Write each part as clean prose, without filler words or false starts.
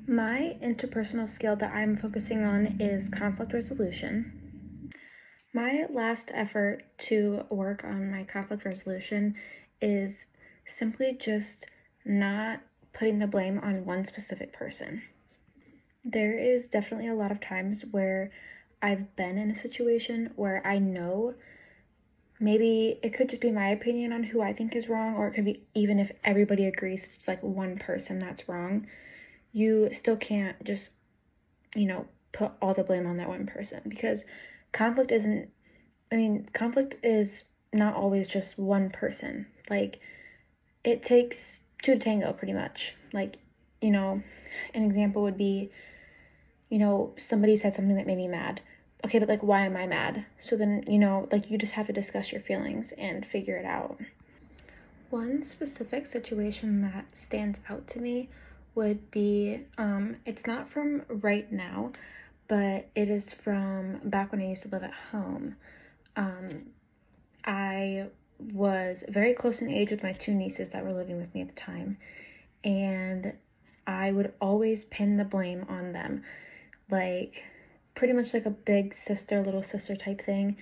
My interpersonal skill that I'm focusing on is conflict resolution. My last effort to work on my conflict resolution is simply just not putting the blame on one specific person. There is definitely a lot of times where I've been in a situation where I know maybe it could just be my opinion on who I think is wrong, or it could be even if everybody agrees it's like one person that's wrong, you still can't just put all the blame on that one person, because conflict isn't, conflict is not always just one person. Like, it takes two to tango, pretty much. Like, an example would be, somebody said something that made me mad. Okay, but like, why am I mad? So then, you just have to discuss your feelings and figure it out. One specific situation that stands out to me would be, it's not from right now, but it is from back when I used to live at home. I was very close in age with my two nieces that were living with me at the time, and I would always pin the blame on them, like pretty much like a big sister, little sister type thing.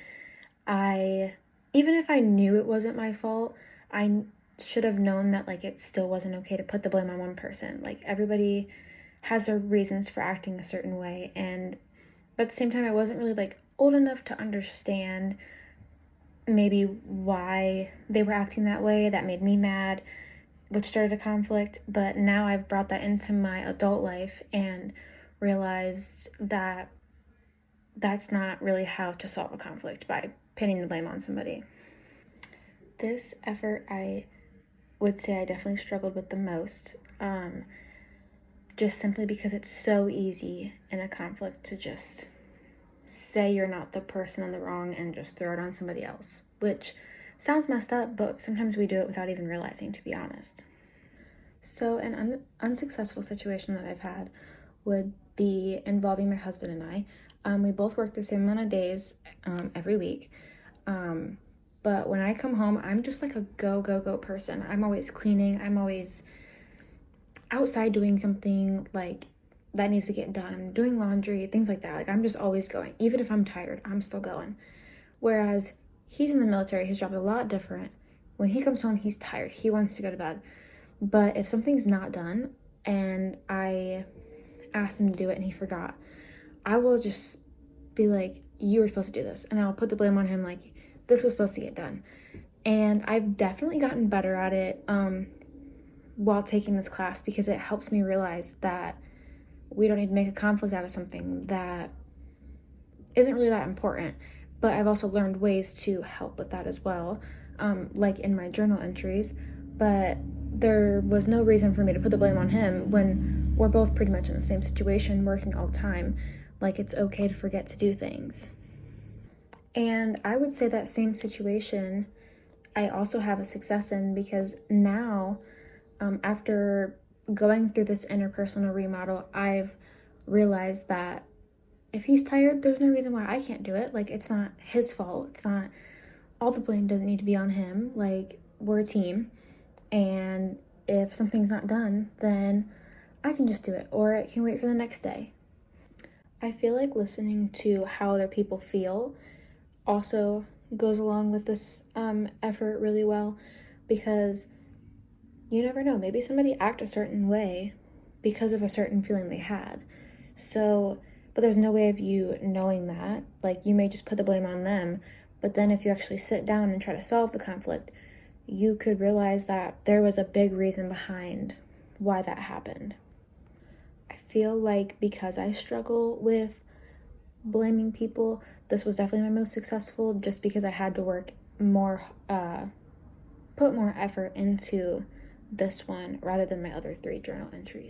Even if I knew it wasn't my fault, I should have known that like it still wasn't okay to put the blame on one person. Like, everybody has their reasons for acting a certain way, but at the same time I wasn't really like old enough to understand maybe why they were acting that way. That made me mad, which started a conflict. But now I've brought that into my adult life and realized that that's not really how to solve a conflict, by pinning the blame on somebody. This effort, I would say I definitely struggled with the most, just simply because it's so easy in a conflict to just say you're not the person on the wrong and just throw it on somebody else, which sounds messed up, but sometimes we do it without even realizing, to be honest. So an unsuccessful situation that I've had would be involving my husband and I. We both work the same amount of days every week. But when I come home, I'm just like a go person. I'm always cleaning. I'm always outside doing something like that needs to get done. I'm doing laundry, things like that. Like, I'm just always going. Even if I'm tired, I'm still going. Whereas he's in the military, his job's a lot different. When he comes home, he's tired. He wants to go to bed. But if something's not done and I asked him to do it and he forgot, I will just be like, you were supposed to do this. And I'll put the blame on him, like, this was supposed to get done. And I've definitely gotten better at it while taking this class, because it helps me realize that we don't need to make a conflict out of something that isn't really that important. But I've also learned ways to help with that as well, like in my journal entries. But there was no reason for me to put the blame on him when we're both pretty much in the same situation, working all the time. Like, it's okay to forget to do things. And I would say that same situation I also have a success in, because now, after going through this interpersonal remodel, I've realized that if he's tired, there's no reason why I can't do it. Like, it's not his fault. It's not, all the blame doesn't need to be on him. Like, we're a team. And if something's not done, then I can just do it, or it can wait for the next day. I feel like listening to how other people feel also goes along with this effort really well, because you never know, maybe somebody act a certain way because of a certain feeling they had. So, but there's no way of you knowing that. Like, you may just put the blame on them, but then if you actually sit down and try to solve the conflict, you could realize that there was a big reason behind why that happened. I feel like because I struggle with blaming people, this was definitely my most successful, just because I had to work more, put more effort into this one rather than my other 3 journal entries.